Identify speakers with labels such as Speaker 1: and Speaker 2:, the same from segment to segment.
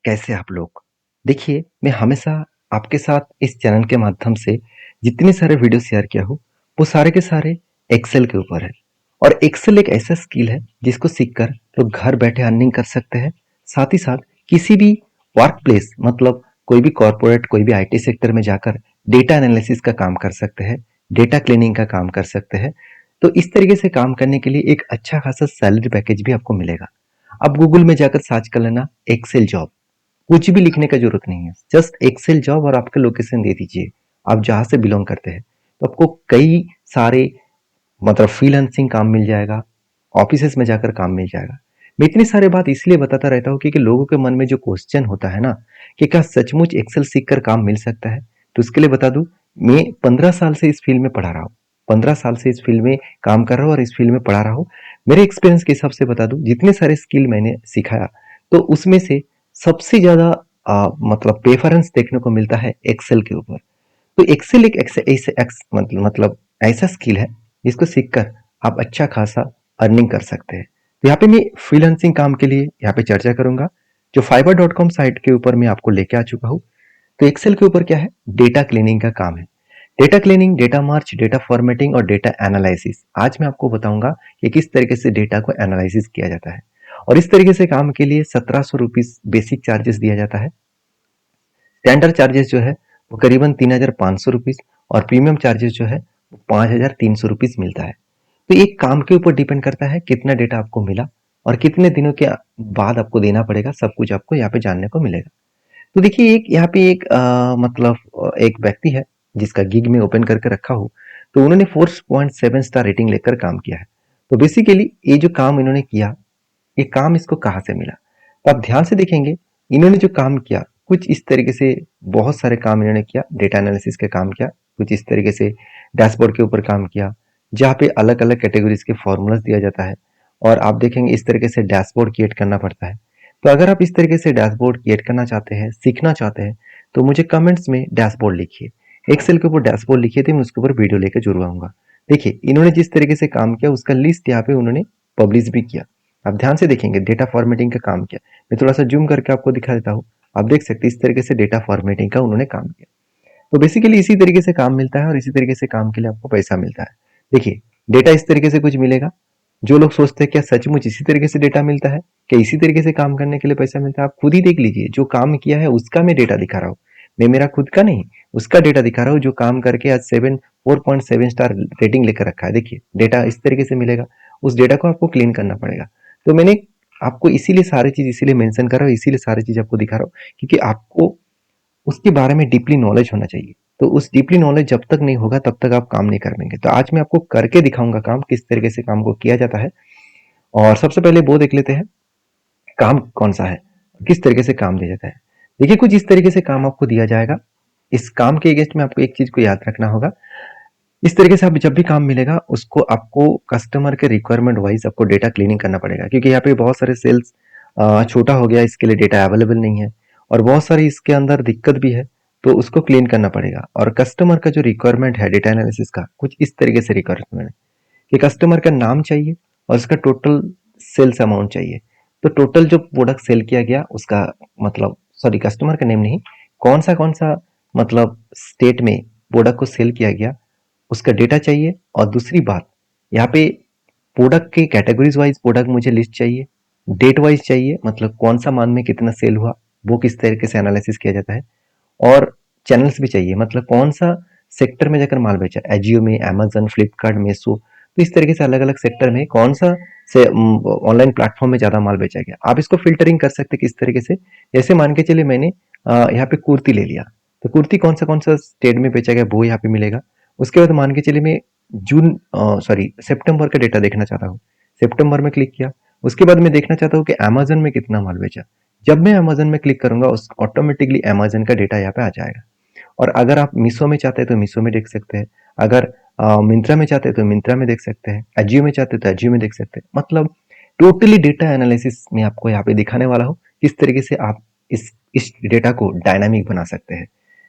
Speaker 1: कैसे आप लोग? देखिए, मैं हमेशा आपके साथ इस चैनल के माध्यम से जितने सारे वीडियो शेयर किया हूँ, वो सारे के सारे एक्सेल के ऊपर है। और एक्सेल एक ऐसा स्किल है जिसको सीखकर लोग घर बैठे अर्निंग कर सकते हैं। साथ ही साथ किसी भी वर्क प्लेस मतलब कोई भी कॉर्पोरेट, कोई भी आईटी सेक्टर में जाकर डेटा एनालिसिस का काम कर सकते हैं, डेटा क्लीनिंग का काम कर सकते हैं। तो इस तरीके से काम करने के लिए एक अच्छा खासा सैलरी पैकेज भी आपको मिलेगा। आप गूगल में जाकर सर्च कर लेना एक्सेल जॉब। कुछ भी लिखने का जरूरत नहीं है, जस्ट एक्सेल जॉब और आपके लोकेशन दे दीजिए, आप जहां से बिलोंग करते हैं, तो आपको कई सारे मतलब फ्रीलांसिंग काम मिल जाएगा, ऑफिसेस में जाकर काम मिल जाएगा। मैं इतनी सारी बात इसलिए बताता रहता हूँ क्योंकि लोगों के मन में जो क्वेश्चन होता है ना कि क्या सचमुच एक्सेल सीख कर काम मिल सकता है। तो उसके लिए बता दूं, मैं 15 साल से इस फील्ड में पढ़ा रहा हूँ, 15 साल से इस फील्ड में काम कर रहा हूँ और इस फील्ड में पढ़ा रहा हूँ। मेरे एक्सपीरियंस के हिसाब से बता दूं, जितने सारे स्किल मैंने सिखाया तो उसमें से सबसे ज्यादा मतलब प्रेफरेंस देखने को मिलता है एक्सेल के ऊपर। तो एक्सेल एक मतलब ऐसा स्किल है जिसको सीखकर आप अच्छा खासा अर्निंग कर सकते हैं। तो यहाँ पे मैं फ्रीलांसिंग काम के लिए यहाँ पे चर्चा करूंगा, जो fiverr.com साइट के ऊपर मैं आपको लेके आ चुका हूँ। तो एक्सेल के ऊपर क्या है, डेटा क्लीनिंग का काम है। डेटा क्लीनिंग, डेटा मार्च, डेटा फॉर्मेटिंग और डेटा एनालिसिस। आज मैं आपको बताऊंगा कि किस तरीके से डेटा को एनालिसिस किया जाता है। और इस तरीके से काम के लिए 1700 रुपीज बेसिक चार्जेस दिया जाता है। स्टैंडर्ड चार्जेस जो है वो करीबन 3500 रुपीज और प्रीमियम चार्जेस जो है वो 5300 रुपीज मिलता है। तो एक काम के ऊपर डिपेंड करता है कितना डेटा आपको मिला और कितने दिनों के बाद आपको देना पड़ेगा, सब कुछ आपको यहाँ पे जानने को मिलेगा। तो देखिए, एक यहाँ पे एक एक व्यक्ति है जिसका गिग में ओपन करके रखा हो, तो उन्होंने 4.7 स्टार रेटिंग लेकर काम किया है। तो बेसिकली ये जो काम इन्होंने किया, ये काम इसको कहाँ से मिला, तो आप ध्यान से देखेंगे। इन्होंने जो काम किया कुछ इस तरीके से, बहुत सारे काम इन्होंने किया, डेटा एनालिसिस का काम किया, कुछ इस तरीके से डैशबोर्ड के ऊपर काम किया जहाँ पे अलग अलग कैटेगरीज के फॉर्मूलाज दिया जाता है। और आप देखेंगे इस तरीके से डैशबोर्ड क्रिएट करना पड़ता है। तो अगर आप इस तरीके से डैशबोर्ड क्रिएट करना चाहते हैं, सीखना चाहते हैं, तो मुझे कमेंट्स में डैशबोर्ड लिखिए, एक्सेल के ऊपर डैशबोर्ड लिखिए, तो मैं उसके ऊपर वीडियो लेकर जरूर आऊंगा। देखिए, इन्होंने जिस तरीके से काम किया उसका लिस्ट यहाँ पे उन्होंने पब्लिश भी किया। आप ध्यान से देखेंगे, डेटा फॉर्मेटिंग का काम किया। मैं थोड़ा सा जूम करके आपको दिखा देता हूँ। आप देख सकते हैं इस तरीके से डेटा फॉर्मेटिंग का उन्होंने काम किया। तो बेसिकली इसी तरीके से काम मिलता है और इसी तरीके से काम के लिए आपको पैसा मिलता है। देखिए, डेटा इस तरीके से कुछ मिलेगा। जो लोग सोचते हैं क्या सचमुच इसी तरीके से डेटा मिलता है, क्या इसी तरीके से काम करने के लिए पैसा मिलता है, आप खुद ही देख लीजिए। जो काम किया है उसका मैं डेटा दिखा रहा हूँ, मैं मेरा खुद का नहीं, उसका डेटा दिखा रहा हूँ जो काम करके आज 4.7 स्टार रेटिंग लेकर रखा है। देखिए, डेटा इस तरीके से मिलेगा। उस डेटा को आपको क्लीन करना पड़ेगा। तो मैंने आपको इसीलिए सारी चीज इसीलिए मेंशन कर रहा हूँ, इसीलिए सारी चीज आपको दिखा रहा हूँ, क्योंकि आपको उसके बारे में डीपली नॉलेज होना चाहिए। तो उस डीपली नॉलेज जब तक नहीं होगा तब तक आप काम नहीं कर पाएंगे। तो आज मैं आपको करके दिखाऊंगा काम, किस तरीके से काम को किया जाता है। और सबसे पहले वो देख लेते हैं काम कौन सा है, किस तरीके से काम दिया जाता है। देखिए, कुछ इस तरीके से काम आपको दिया जाएगा। इस काम के अगेंस्ट में आपको एक चीज को याद रखना होगा। इस तरीके से आप जब भी काम मिलेगा उसको आपको कस्टमर के रिक्वायरमेंट वाइज आपको डेटा क्लीनिंग करना पड़ेगा, क्योंकि यहाँ पे बहुत सारे सेल्स छोटा हो गया, इसके लिए डेटा अवेलेबल नहीं है और बहुत सारी इसके अंदर दिक्कत भी है। तो उसको क्लीन करना पड़ेगा। और कस्टमर का जो रिक्वायरमेंट है डेटा एनालिसिस का, कुछ इस तरीके से रिक्वायरमेंट है कि कस्टमर का नाम चाहिए और उसका टोटल सेल्स अमाउंट चाहिए। तो टोटल जो प्रोडक्ट सेल किया गया उसका मतलब, सॉरी, कस्टमर का नेम नहीं, कौन सा मतलब स्टेट में प्रोडक्ट को सेल किया गया उसका डेटा चाहिए। और दूसरी बात, यहाँ पे प्रोडक्ट के कैटेगरीज वाइज प्रोडक्ट मुझे लिस्ट चाहिए, डेट वाइज चाहिए, मतलब कौन सा मंथ में कितना सेल हुआ वो किस तरीके से एनालिसिस किया जाता है। और चैनल्स भी चाहिए, मतलब कौन सा सेक्टर में जाकर माल बेचा, एजियो में, अमेजन, फ्लिपकार्ट, मेसो। तो इस तरीके से अलग अलग सेक्टर में कौन सा से ऑनलाइन प्लेटफॉर्म में ज्यादा माल बेचा गया, आप इसको फिल्टरिंग कर सकते किस तरीके से। जैसे मान के चलिए मैंने यहाँ पे कुर्ती ले लिया, तो कुर्ती कौन सा स्टेट में बेचा गया वो यहाँ पे मिलेगा। उसके बाद मान के चलिए मैं जून सॉरी सितंबर का डेटा देखना चाहता हूँ, सितंबर में क्लिक किया। उसके बाद मैं देखना चाहता हूँ कि अमेजन में कितना माल बेचा। जब मैं अमेजन में क्लिक करूंगा उस ऑटोमेटिकली अमेजन का डेटा यहाँ पे आ जाएगा। और अगर आप मीशो में चाहते हैं तो मीशो में देख सकते हैं, अगर मिंत्रा में चाहते हैं तो मिंत्रा में देख सकते हैं, अजियो में चाहते हैं तो अजियो में देख सकते हैं। मतलब टोटली डेटा एनालिसिस में आपको यहाँ पे दिखाने वाला हूँ किस तरीके से आप इस डेटा को डायनामिक बना सकते हैं।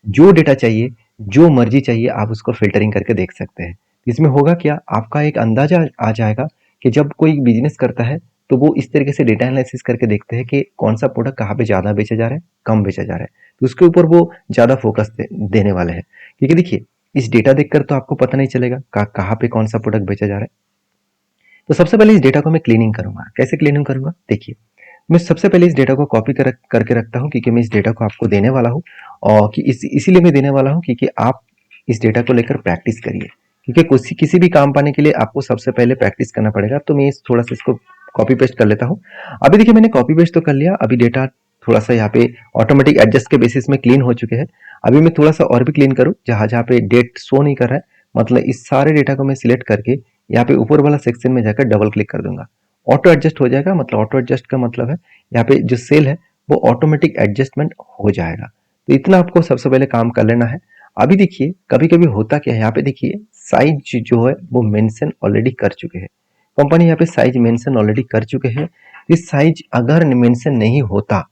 Speaker 1: जो डेटा चाहिए, जो मर्जी चाहिए, आप उसको फिल्टरिंग करके देख सकते हैं। इसमें होगा क्या, आपका एक अंदाजा आ जाएगा कि जब कोई बिजनेस करता है तो वो इस तरीके से डेटा एनालिसिस करके देखते हैं कि कौन सा प्रोडक्ट कहाँ पे ज़्यादा बेचा जा रहा है, कम बेचा जा रहा है, तो उसके ऊपर वो ज़्यादा फोकस देने वाले हैं। क्योंकि देखिए इस डेटा देखकर तो आपको पता नहीं चलेगा कहाँ पे कौन सा प्रोडक्ट बेचा जा रहा है। तो सबसे पहले इस डेटा को मैं क्लीनिंग करूंगा। कैसे क्लीनिंग करूंगा? देखिए, मैं सबसे पहले इस डेटा को कॉपी करके रखता हूँ, क्योंकि मैं इस डेटा को आपको देने वाला हूँ, और कि इसीलिए मैं देने वाला हूँ क्योंकि आप इस डेटा को लेकर प्रैक्टिस करिए। क्योंकि किसी भी काम पाने के लिए आपको सबसे पहले प्रैक्टिस करना पड़ेगा। तो मैं थोड़ा सा इसको कॉपी पेस्ट कर लेता हूँ। अभी देखिए मैंने कॉपी पेस्ट तो कर लिया। अभी डेटा थोड़ा सा यहाँ पे ऑटोमेटिक एडजस्ट के बेसिस में क्लीन हो चुके हैं। अभी मैं थोड़ा सा और भी क्लीन करूँ, जहाँ जहाँ पे डेट शो नहीं कर रहा है, मतलब इस सारे डेटा को मैं सिलेक्ट करके यहाँ पे ऊपर वाला सेक्शन में जाकर डबल क्लिक कर दूंगा। ऑटो एडजस्ट हो जाएगा। मतलब ऑटो एडजस्ट का मतलब है यहाँ पे जो सेल है वो ऑटोमेटिक एडजस्टमेंट हो जाएगा। तो इतना आपको सबसे पहले काम कर लेना है। अभी देखिए कभी कभी होता क्या है, यहाँ पे देखिए साइज जो है वो मेंशन ऑलरेडी कर चुके हैं। कंपनी यहाँ पे साइज मेंशन ऑलरेडी कर चुके हैं। इस साइज अगर मेंशन नहीं होता,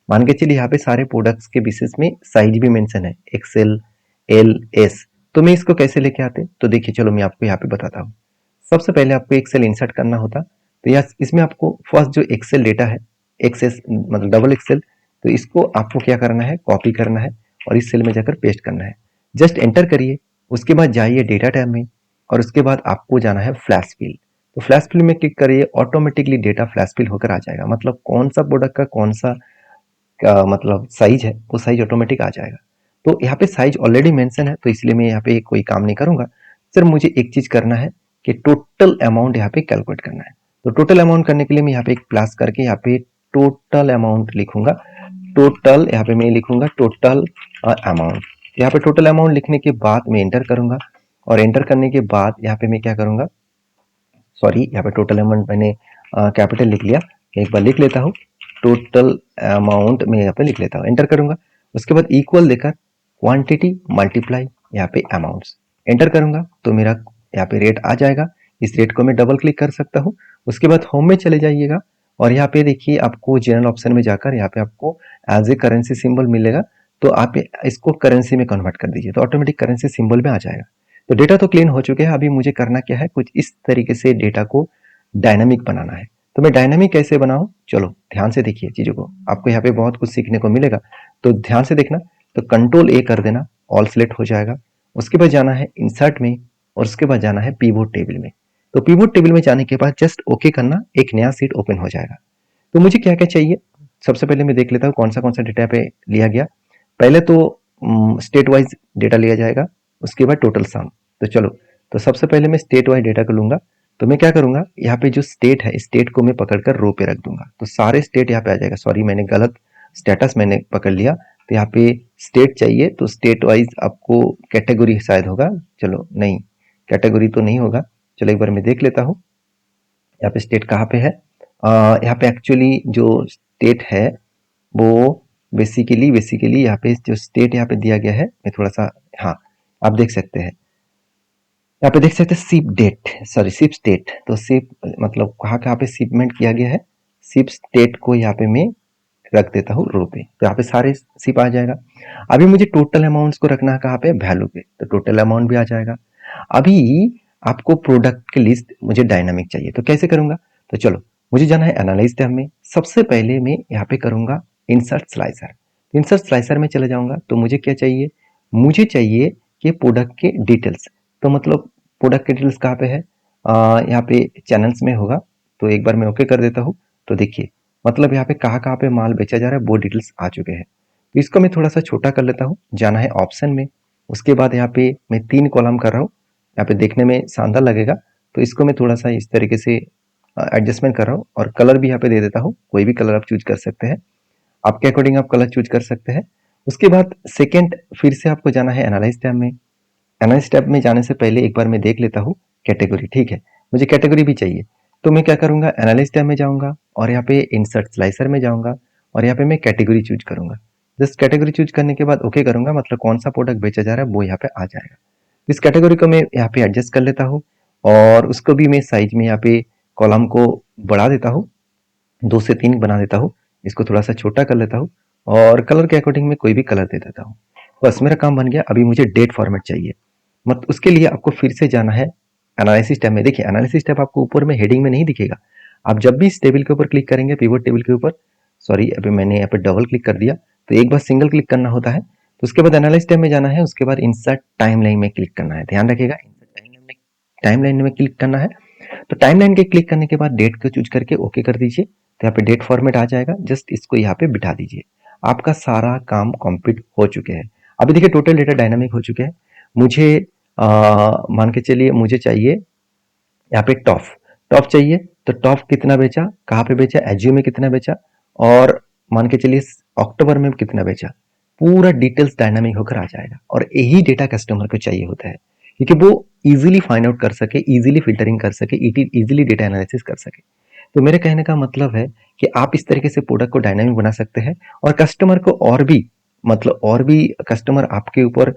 Speaker 1: मान के चलिए यहाँ पे सारे प्रोडक्ट्स के बेसिस में साइज भी मेंशन है, एक्सएल, एल, एस, तो मैं इसको कैसे लेके आते? तो देखिए चलो मैं आपको यहाँ पे बताता हूँ। सबसे पहले आपको एक्सेल इंसर्ट करना होता। तो यह इसमें आपको फर्स्ट जो एक्सेल डेटा है, एक्सेस मतलब डबल एक्सेल, तो इसको आपको क्या करना है? कॉपी करना है और इस सेल में जाकर पेस्ट करना है। जस्ट एंटर करिए, उसके बाद जाइए डेटा टैब में, और उसके बाद आपको जाना है फ्लैश फिल। तो फ्लैश फिल में क्लिक करिए, ऑटोमेटिकली डेटा फ्लैश फिल होकर आ जाएगा। मतलब कौन सा प्रोडक्ट का कौन सा का मतलब साइज है, वो साइज ऑटोमेटिक आ जाएगा। तो यहाँ पे साइज ऑलरेडी मेंशन है, तो इसलिए मैं यहाँ पे कोई काम नहीं करूंगा। सिर्फ मुझे एक चीज करना है कि टोटल अमाउंट यहाँ पे कैलकुलेट करना है। तो टोटल अमाउंट करने के लिए मैं यहाँ पे एक प्लस करके यहाँ पे टोटल अमाउंट लिखूंगा। टोटल यहाँ पे मैं लिखूंगा टोटल अमाउंट। यहाँ पे टोटल अमाउंट लिखने के बाद मैं एंटर करूंगा, और एंटर करने के बाद यहाँ पे मैं क्या करूंगा, सॉरी यहाँ पे टोटल अमाउंट मैंने कैपिटल लिख लिया, एक बार लिख लेता हूँ। टोटल अमाउंट में यहाँ पे लिख लेता हूँ, एंटर करूंगा। उसके बाद इक्वल देकर क्वांटिटी मल्टीप्लाई यहाँ पे अमाउंट्स, एंटर करूंगा तो मेरा यहाँ पे रेट आ जाएगा। इस रेट को मैं डबल क्लिक कर सकता हूँ। उसके बाद होम में चले जाइएगा, और यहाँ पे देखिए आपको जनरल ऑप्शन में जाकर यहाँ पे आपको एज ए करेंसी सिंबल मिलेगा। तो आप इसको करेंसी में कन्वर्ट कर दीजिए, तो ऑटोमेटिक करेंसी सिंबल में आ जाएगा। तो डेटा तो क्लीन हो चुके हैं। अभी मुझे करना क्या है, कुछ इस तरीके से डेटा को डायनामिक बनाना है। तो मैं डायनामिक कैसे बनाऊं, चलो ध्यान से देखिए चीजों को, आपको यहाँ पे बहुत कुछ सीखने को मिलेगा। तो ध्यान से देखना। तो कंट्रोल ए कर देना, ऑल सिलेक्ट हो जाएगा। उसके बाद जाना है इंसर्ट में, और उसके बाद जाना है पीवोट टेबल में। तो पीवोट टेबल में जाने के बाद जस्ट ओके करना, एक नया सीट ओपन हो जाएगा। तो मुझे क्या क्या चाहिए, सबसे पहले मैं देख लेता हूँ कौन सा डेटा पे लिया गया। पहले तो स्टेट वाइज डेटा लिया जाएगा, उसके बाद टोटल सम। तो चलो, तो सबसे पहले मैं स्टेट वाइज डेटा को लूंगा। तो मैं क्या करूंगा, यहाँ पे जो स्टेट है, स्टेट को मैं पकड़कर रो पे रख दूंगा, तो सारे स्टेट यहाँ पे आ जाएगा। सॉरी मैंने गलत स्टेटस मैंने पकड़ लिया। तो यहाँ पे स्टेट चाहिए, तो स्टेट वाइज आपको कैटेगरी शायद होगा। चलो नहीं, कैटेगरी तो नहीं होगा। चलो एक बार मैं देख लेता हूँ यहाँ पे स्टेट कहाँ पे है। यहाँ पे एक्चुअली जो स्टेट है वो बेसिकली यहाँ पे जो स्टेट यहाँ पे दिया गया है, मैं थोड़ा सा, हाँ आप देख सकते हैं, यहाँ पे देख सकते हैं ship date, sorry ship state. तो शिप मतलब कहाँ पे शिपमेंट किया गया है, शिप स्टेट को यहाँ पे मैं रख देता हूँ रो पे, तो यहाँ पे सारे शिप आ जाएगा। अभी मुझे टोटल अमाउंट्स को रखना है कहाँ पे, वैल्यू पे, तो टोटल अमाउंट भी आ जाएगा। अभी आपको प्रोडक्ट की लिस्ट मुझे डायनामिक चाहिए, तो कैसे करूंगा, तो चलो मुझे जाना है एनालाइज टैब में। सबसे पहले मैं यहाँ पे करूंगा इंसर्ट स्लाइसर। इंसर्ट स्लाइसर में चले जाऊंगा, तो मुझे क्या चाहिए, मुझे चाहिए कि प्रोडक्ट के डिटेल्स। तो मतलब प्रोडक्ट के डिटेल्स कहाँ पे है, यहाँ पे चैनल्स में होगा। तो एक बार मैं ओके कर देता हूँ। तो देखिए मतलब यहाँ पे कहाँ पे माल बेचा जा रहा है वो डिटेल्स आ चुके हैं। तो इसको मैं थोड़ा सा छोटा कर लेता हूँ, जाना है ऑप्शन में। उसके बाद यहाँ पे मैं 3 कॉलम कर रहा हूँ, यहाँ पे देखने में शानदार लगेगा। तो इसको मैं थोड़ा सा इस तरीके से एडजस्टमेंट कर रहा हूँ, और कलर भी यहाँ पे दे देता हूँ। कोई भी कलर आप चूज कर सकते हैं, आपके अकॉर्डिंग आप कलर चूज कर सकते हैं। उसके बाद सेकेंड फिर से आपको जाना है एनालाइज टैब में। एनालाइज टैब में जाने से पहले एक बार मैं देख लेता हूँ कैटेगरी, ठीक है, मुझे कैटेगरी भी चाहिए। तो मैं क्या करूंगा, एनालाइज टैब में जाऊंगा, और यहाँ पे इंसर्ट स्लाइसर में जाऊंगा, और यहाँ पे मैं कैटेगरी चूज करूंगा। जस्ट कैटेगरी चूज करने के बाद ओके करूंगा, मतलब कौन सा प्रोडक्ट बेचा जा रहा है वो यहाँ पे आ जाएगा। इस कैटेगरी को मैं यहाँ पे एडजस्ट कर लेता हूँ, और उसको भी मैं साइज में यहाँ पे कॉलम को बढ़ा देता हूँ, 2 से 3 बना देता हूँ। इसको थोड़ा सा छोटा कर लेता हूँ, और कलर के अकॉर्डिंग में कोई भी कलर दे देता हूँ। बस मेरा काम बन गया। अभी मुझे डेट फॉर्मेट चाहिए, मत उसके लिए आपको फिर से जाना है एनालिसिस टैब में। देखिए एनालिसिस टैब आपको ऊपर में हेडिंग में नहीं दिखेगा, आप जब भी इस टेबल के ऊपर क्लिक करेंगे, पिवट टेबल के ऊपर, सॉरी अभी मैंने यहाँ पे डबल क्लिक कर दिया, तो एक बार सिंगल क्लिक करना होता है, तो उसके बाद एनालाइज टैब में जाना है, उसके बाद इंसर्ट टाइमलाइन में क्लिक करना है। ध्यान रखिएगा, टाइमलाइन में क्लिक करना है। तो टाइमलाइन के क्लिक करने के बाद डेट को चूज करके ओके कर दीजिए, तो यहाँ पे डेट फॉर्मेट आ जाएगा, जस्ट इसको यहाँ पे बिठा दीजिए। आपका सारा काम कंप्लीट हो चुके हैं। अभी देखिए टोटल डेटा डायनामिक हो चुके हैं। मुझे मान के चलिए मुझे चाहिए यहाँ पे टॉप चाहिए, तो टॉप कितना बेचा, कहाँ पे बेचा, एजियो में कितना बेचा, और मान के चलिए अक्टूबर में कितना बेचा, पूरा डिटेल्स डायनामिक होकर आ जाएगा। और यही डेटा कस्टमर को चाहिए होता है, क्योंकि वो इजीली फाइंड आउट कर सके, इजीली फिल्टरिंग कर सके, इजीली डेटा एनालिसिस कर सके। तो मेरे कहने का मतलब है कि आप इस तरीके से प्रोडक्ट को डायनामिक बना सकते हैं, और कस्टमर को और भी मतलब और भी कस्टमर आपके ऊपर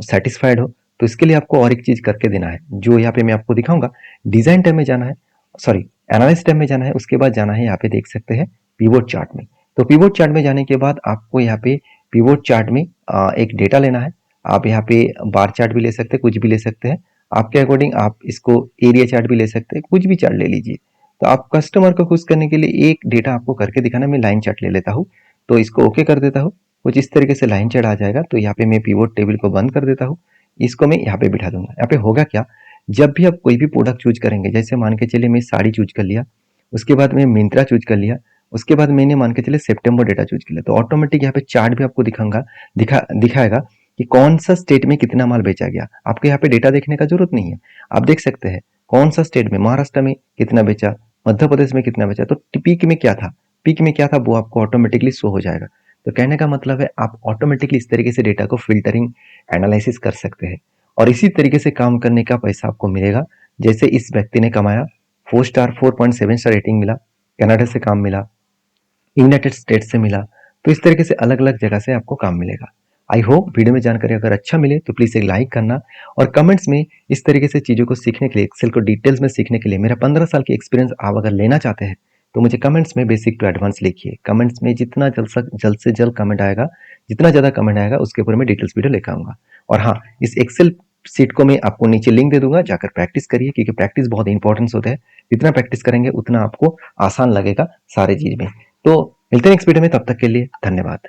Speaker 1: सेटिस्फाइड हो, तो इसके लिए आपको और एक चीज करके देना है, जो यहाँ पे मैं आपको दिखाऊंगा। डिजाइन टैब में जाना है, सॉरी एनालिसिस टैब में जाना है, उसके बाद जाना है यहाँ पे देख सकते हैं पिवोट चार्ट में। तो पिवोट चार्ट में जाने के बाद आपको यहाँ पे पिवोट चार्ट में एक डेटा लेना है। आप यहाँ पे बार चार्ट भी ले सकते हैं, कुछ भी ले सकते हैं आपके अकॉर्डिंग। आप इसको एरिया चार्ट भी ले सकते हैं, कुछ भी चार्ट ले लीजिए। तो आप कस्टमर को खुश करने के लिए एक डेटा आपको करके दिखाना, मैं लाइन चार्ट ले लेता हूँ, तो इसको ओके कर देता हूँ। कुछ इस तरीके से लाइन चार्ट आ जाएगा। तो यहाँ पे मैं पिवोट टेबल को बंद कर देता हूँ, इसको मैं यहाँ पे बिठा दूंगा। यहाँ पे होगा क्या, जब भी आप कोई भी प्रोडक्ट चूज करेंगे, जैसे मान के चलिए मैं साड़ी चूज कर लिया, उसके बाद मैं मिंत्रा चूज कर लिया, उसके बाद मैंने मान के चलिए सितंबर डेटा चूज कर लिया, तो ऑटोमेटिक यहाँ पे चार्ट भी आपको दिखाएगा कि कौन सा स्टेट में कितना माल बेचा गया। आपको यहाँ पे डेटा देखने का जरूरत नहीं है, आप देख सकते हैं कौन सा स्टेट में, महाराष्ट्र में कितना बेचा, मध्य प्रदेश में कितना बेचा, तो पीक में क्या था, वो आपको ऑटोमेटिकली शो हो जाएगा। तो कहने का मतलब है आप ऑटोमेटिकली इस तरीके से डेटा को फिल्टरिंग एनालिसिस कर सकते हैं, और इसी तरीके से काम करने का पैसा आपको मिलेगा। जैसे इस व्यक्ति ने कमाया 4.7 स्टार रेटिंग मिला, कनाडा से काम मिला, यूनाइटेड स्टेट से मिला, तो इस तरीके से अलग अलग जगह से आपको काम मिलेगा। आई होप वीडियो में जानकारी अगर अच्छा मिले तो प्लीज़ एक लाइक करना, और कमेंट्स में इस तरीके से चीज़ों को सीखने के लिए, एक्सेल को डिटेल्स में सीखने के लिए, मेरा 15 साल की एक्सपीरियंस आप अगर लेना चाहते हैं तो मुझे कमेंट्स में बेसिक टू एडवांस लिखिए। कमेंट्स में जितना जल्द से जल्द कमेंट आएगा, जितना ज़्यादा कमेंट आएगा उसके ऊपर मैं डिटेल्स वीडियो लेकर आऊँगा। और हाँ, इस एक्सेल सीट को मैं आपको नीचे लिंक दे दूंगा, जाकर प्रैक्टिस करिए, क्योंकि प्रैक्टिस बहुत इंपॉर्टेंस होता है। जितना प्रैक्टिस करेंगे उतना आपको आसान लगेगा सारे चीज़ में। तो मिलते हैं नेक्स्ट वीडियो में, तब तक के लिए धन्यवाद।